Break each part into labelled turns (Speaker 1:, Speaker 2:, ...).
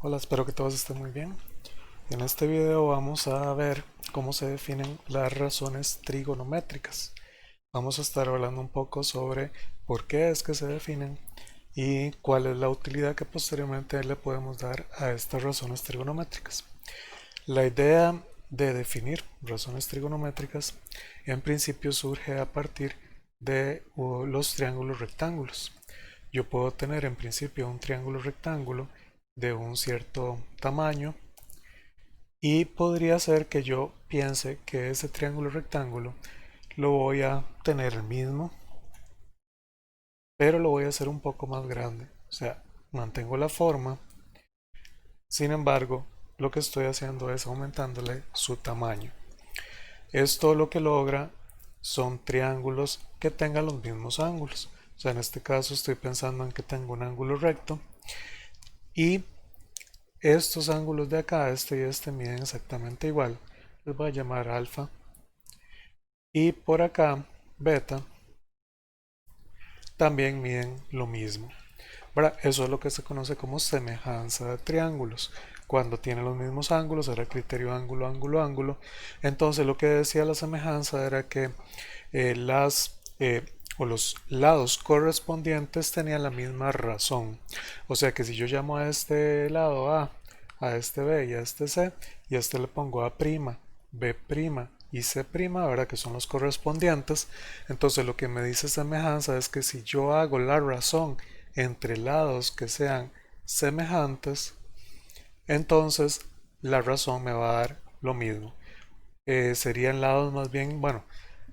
Speaker 1: Hola, espero que todos estén muy bien. En este video vamos a ver cómo se definen las razones trigonométricas. Vamos a estar hablando un poco sobre por qué es que se definen y cuál es la utilidad que posteriormente le podemos dar a estas razones trigonométricas. La idea de definir razones trigonométricas en principio surge a partir de los triángulos rectángulos. Yo puedo tener en principio un triángulo rectángulo de un cierto tamaño y podría ser que yo piense que ese triángulo rectángulo lo voy a tener el mismo, pero lo voy a hacer un poco más grande. O sea, mantengo la forma, sin embargo, lo que estoy haciendo es aumentándole su tamaño. Esto lo que logra son triángulos que tengan los mismos ángulos. O sea, en este caso estoy pensando en que tengo un ángulo recto y estos ángulos de acá, este y este, miden exactamente igual. Les voy a llamar alfa. Y por acá, beta, también miden lo mismo. ¿Verdad? Eso es lo que se conoce como semejanza de triángulos. Cuando tienen los mismos ángulos, era el criterio ángulo, ángulo, ángulo. Entonces lo que decía la semejanza era que los lados correspondientes tenían la misma razón. O sea que si yo llamo a este lado a este B y a este C, y a este le pongo A', B' y C', ¿verdad? Que son los correspondientes, entonces lo que me dice semejanza es que si yo hago la razón entre lados que sean semejantes, entonces la razón me va a dar lo mismo. Serían lados más bien, bueno,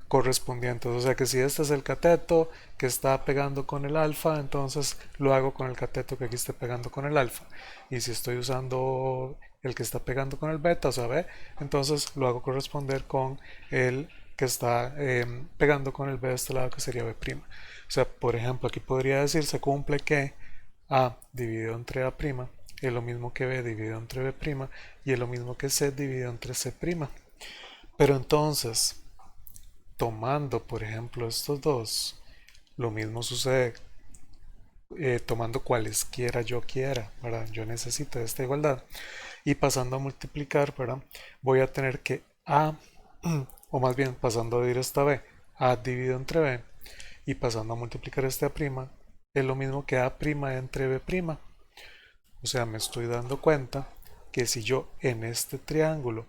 Speaker 1: correspondientes. O sea que si este es el cateto que está pegando con el alfa, entonces lo hago con el cateto que aquí esté pegando con el alfa. Y si estoy usando el que está pegando con el beta, o sea, B, entonces lo hago corresponder con el que está pegando con el B de este lado, que sería B'. O sea, por ejemplo, aquí podría decir se cumple que A dividido entre A' es lo mismo que B dividido entre B' y es lo mismo que C dividido entre C'. Pero entonces, tomando por ejemplo estos dos, lo mismo sucede tomando cualesquiera yo quiera, ¿verdad? Yo necesito esta igualdad y pasando a multiplicar, ¿verdad? Voy a tener que A, o más bien pasando a dividir esta B, A dividido entre B y pasando a multiplicar este A', es lo mismo que A' entre B'. O sea, me estoy dando cuenta que si yo en este triángulo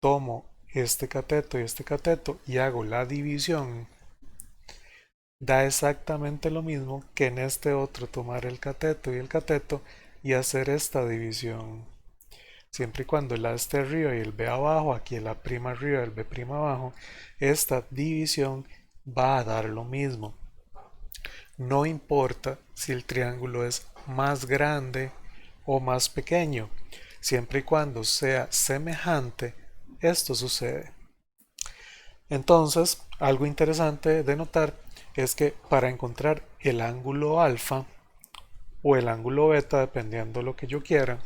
Speaker 1: tomo este cateto y hago la división, da exactamente lo mismo que en este otro tomar el cateto y el cateto y hacer esta división. Siempre y cuando el A esté arriba y el B abajo, aquí el A' arriba y el B' abajo, esta división va a dar lo mismo. No importa si el triángulo es más grande o más pequeño, siempre y cuando sea semejante, esto sucede. Entonces, algo interesante de notar es que para encontrar el ángulo alfa o el ángulo beta, dependiendo de lo que yo quiera,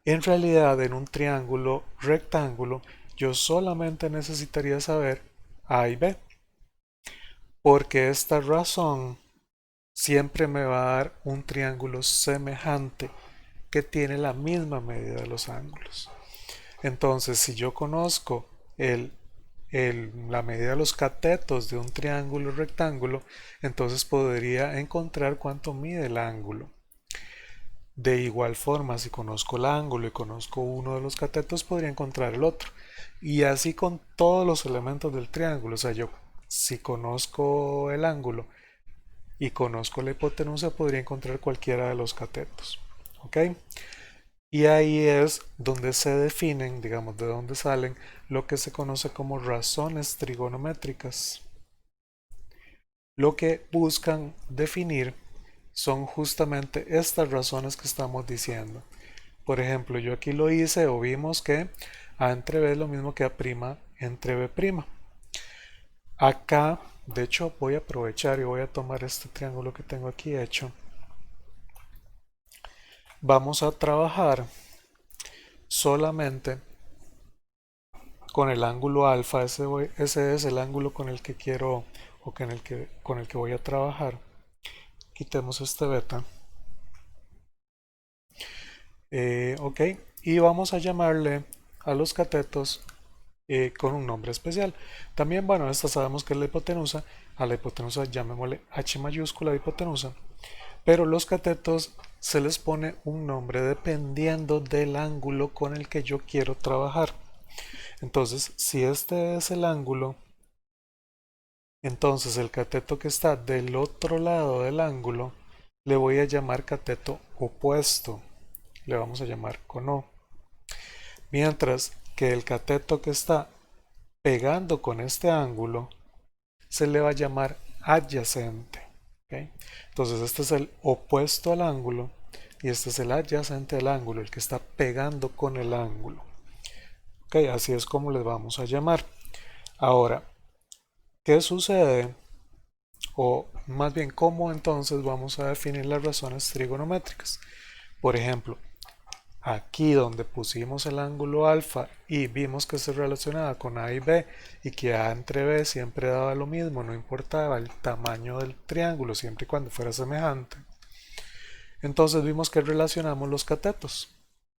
Speaker 1: en realidad en un triángulo rectángulo yo solamente necesitaría saber A y B, porque esta razón siempre me va a dar un triángulo semejante que tiene la misma medida de los ángulos. Entonces, si yo conozco la medida de los catetos de un triángulo rectángulo, entonces podría encontrar cuánto mide el ángulo. De igual forma, si conozco el ángulo y conozco uno de los catetos, podría encontrar el otro. Y así con todos los elementos del triángulo. O sea, yo si conozco el ángulo y conozco la hipotenusa, podría encontrar cualquiera de los catetos. ¿Ok? Y ahí es donde se definen, digamos, de dónde salen lo que se conoce como razones trigonométricas. Lo que buscan definir son justamente estas razones que estamos diciendo. Por ejemplo, yo aquí lo hice o vimos que A entre B es lo mismo que A' entre B'. Acá, de hecho, voy a aprovechar y voy a tomar este triángulo que tengo aquí hecho. Vamos a trabajar solamente con el ángulo alfa, ese es el ángulo con el que quiero o con el que voy a trabajar. Quitemos este beta Ok, y vamos a llamarle a los catetos con un nombre especial. También, bueno, esta sabemos que es la hipotenusa. A la hipotenusa llamémosle H mayúscula de hipotenusa. Pero los catetos se les pone un nombre dependiendo del ángulo con el que yo quiero trabajar. Entonces, si este es el ángulo, entonces el cateto que está del otro lado del ángulo le voy a llamar cateto opuesto. Le vamos a llamar con O. Mientras que el cateto que está pegando con este ángulo se le va a llamar adyacente. ¿Okay? Entonces este es el opuesto al ángulo y este es el adyacente al ángulo, el que está pegando con el ángulo. ¿Okay? Así es como les vamos a llamar. Ahora, ¿qué sucede? O más bien, ¿cómo entonces vamos a definir las razones trigonométricas? Por ejemplo, aquí donde pusimos el ángulo alfa y vimos que se relacionaba con A y B y que A entre B siempre daba lo mismo, no importaba el tamaño del triángulo siempre y cuando fuera semejante. Entonces vimos que relacionamos los catetos.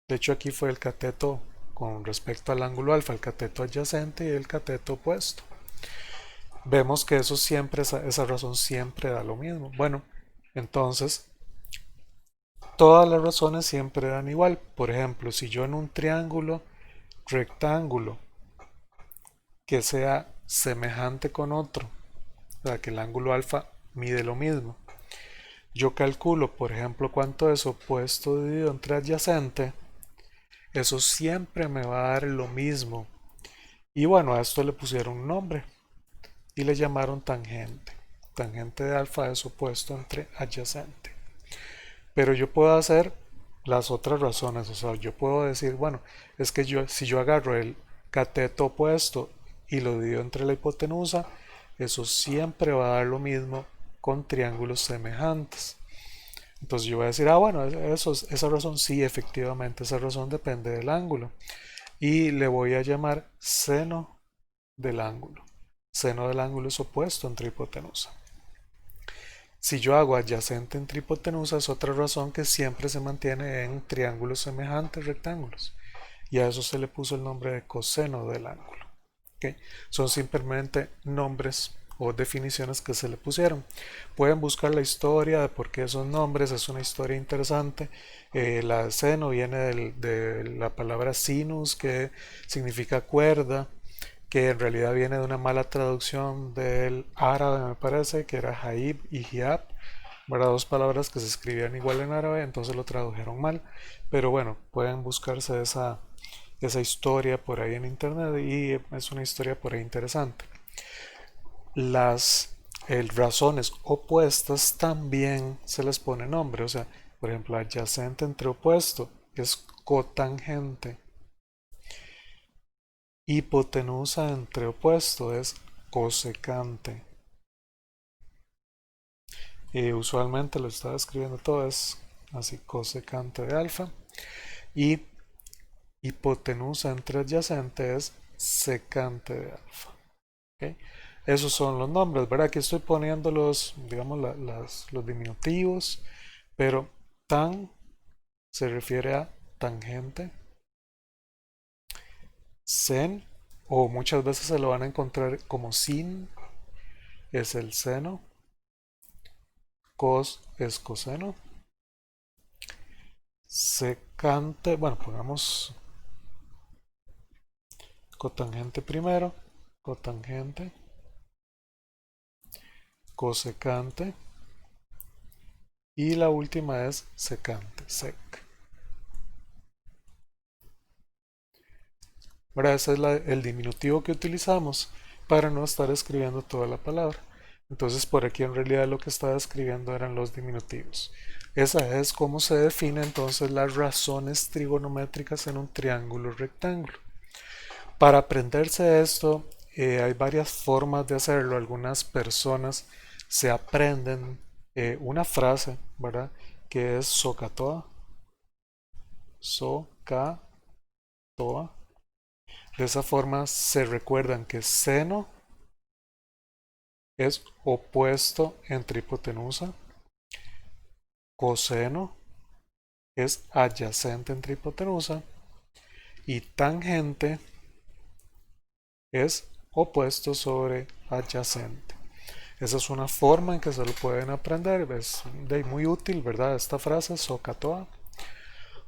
Speaker 1: De hecho aquí fue el cateto con respecto al ángulo alfa, el cateto adyacente y el cateto opuesto. Vemos que eso siempre, esa razón siempre da lo mismo. Bueno, entonces todas las razones siempre dan igual. Por ejemplo, si yo en un triángulo rectángulo que sea semejante con otro, o sea que el ángulo alfa mide lo mismo, yo calculo, por ejemplo, cuánto es opuesto dividido entre adyacente, eso siempre me va a dar lo mismo. Y bueno, a esto le pusieron un nombre y le llamaron tangente. Tangente de alfa es opuesto entre adyacente. Pero yo puedo hacer las otras razones, o sea, yo puedo decir, bueno, es que si yo agarro el cateto opuesto y lo divido entre la hipotenusa, eso siempre va a dar lo mismo con triángulos semejantes. Entonces yo voy a decir, ah, bueno, esa razón sí, efectivamente, esa razón depende del ángulo. Y le voy a llamar seno del ángulo. Seno del ángulo es opuesto entre hipotenusa. Si yo hago adyacente entre hipotenusa es otra razón que siempre se mantiene en triángulos semejantes rectángulos. Y a eso se le puso el nombre de coseno del ángulo. ¿Okay? Son simplemente nombres o definiciones que se le pusieron. Pueden buscar la historia de por qué esos nombres, es una historia interesante. La seno viene de la palabra sinus, que significa cuerda, que en realidad viene de una mala traducción del árabe, me parece, que era Jaib y Hiab, ¿verdad? Dos palabras que se escribían igual en árabe, entonces lo tradujeron mal. Pero bueno, pueden buscarse esa historia por ahí en internet y es una historia por ahí interesante. Las razones opuestas también se les pone nombre, o sea, por ejemplo, adyacente entre opuesto es cotangente. Hipotenusa entre opuesto es cosecante. Usualmente lo estaba escribiendo todo, es así, cosecante de alfa. Y hipotenusa entre adyacente es secante de alfa. ¿Okay? Esos son los nombres, ¿verdad? Aquí estoy poniendo los, digamos, los diminutivos, pero tan se refiere a tangente, sen, o muchas veces se lo van a encontrar como sin, es el seno, cos es coseno, secante, bueno, pongamos cotangente primero, cotangente, cosecante, y la última es secante, sec. Ahora ese es el diminutivo que utilizamos para no estar escribiendo toda la palabra. Entonces por aquí en realidad lo que estaba escribiendo eran los diminutivos. Esa es cómo se define entonces las razones trigonométricas en un triángulo rectángulo. Para aprenderse esto hay varias formas de hacerlo. Algunas personas se aprenden una frase, ¿verdad? Que es socatoa, socatoa. De esa forma se recuerdan que seno es opuesto entre hipotenusa, coseno es adyacente entre hipotenusa y tangente es opuesto sobre adyacente. Esa es una forma en que se lo pueden aprender, es muy útil, ¿verdad? Esta frase, SOHCAHTOA.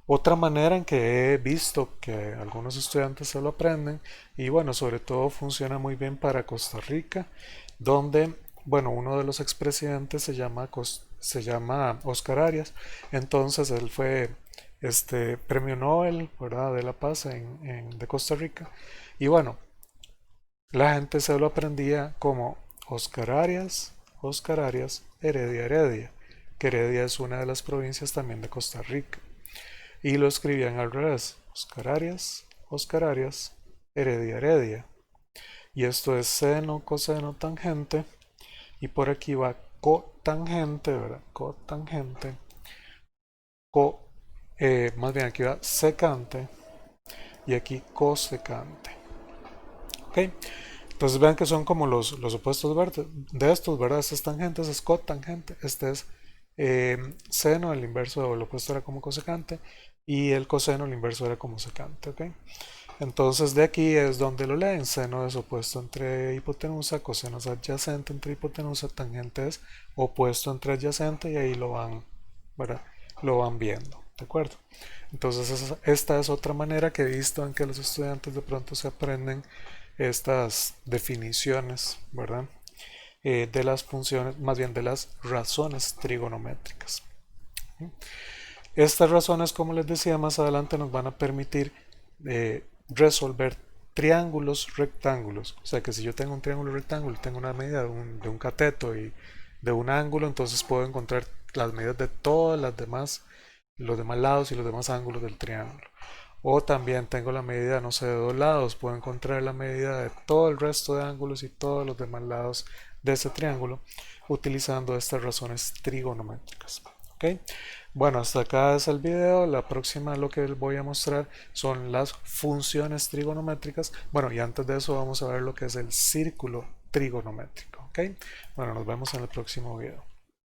Speaker 1: Otra manera en que he visto que algunos estudiantes se lo aprenden, y bueno, sobre todo funciona muy bien para Costa Rica, donde, bueno, uno de los expresidentes se llama Oscar Arias, entonces él fue premio Nobel, ¿verdad?, de la Paz de Costa Rica, y bueno, la gente se lo aprendía como Oscar Arias, Heredia, Heredia, que Heredia es una de las provincias también de Costa Rica. Y lo escribían al revés, Oscar Arias, Heredia, Heredia. Y esto es seno, coseno, tangente. Y por aquí va cotangente, ¿verdad? Cotangente. Más bien aquí va secante. Y aquí cosecante. ¿Ok? Entonces vean que son como los opuestos de estos, ¿verdad? Este es tangente, este es cotangente, este es seno, el inverso, el opuesto era como cosecante, y el coseno, el inverso era como secante, ¿ok? Entonces de aquí es donde lo leen, seno es opuesto entre hipotenusa, coseno es adyacente entre hipotenusa, tangente es opuesto entre adyacente, y ahí lo van, ¿verdad? Lo van viendo, ¿de acuerdo? Entonces esta es otra manera que he visto en que los estudiantes de pronto se aprenden estas definiciones, ¿verdad? De las funciones, más bien de las razones trigonométricas. Estas razones, como les decía, más adelante nos van a permitir resolver triángulos rectángulos. O sea que si yo tengo un triángulo rectángulo, tengo una medida de un cateto y de un ángulo, entonces puedo encontrar las medidas de todas las demás, los demás lados y los demás ángulos del triángulo. O también tengo la medida, no sé, de dos lados, puedo encontrar la medida de todo el resto de ángulos y todos los demás lados de ese triángulo utilizando estas razones trigonométricas. ¿Ok? Bueno, hasta acá es el video. La próxima lo que les voy a mostrar son las funciones trigonométricas. Bueno, y antes de eso vamos a ver lo que es el círculo trigonométrico. ¿Ok? Bueno, nos vemos en el próximo video.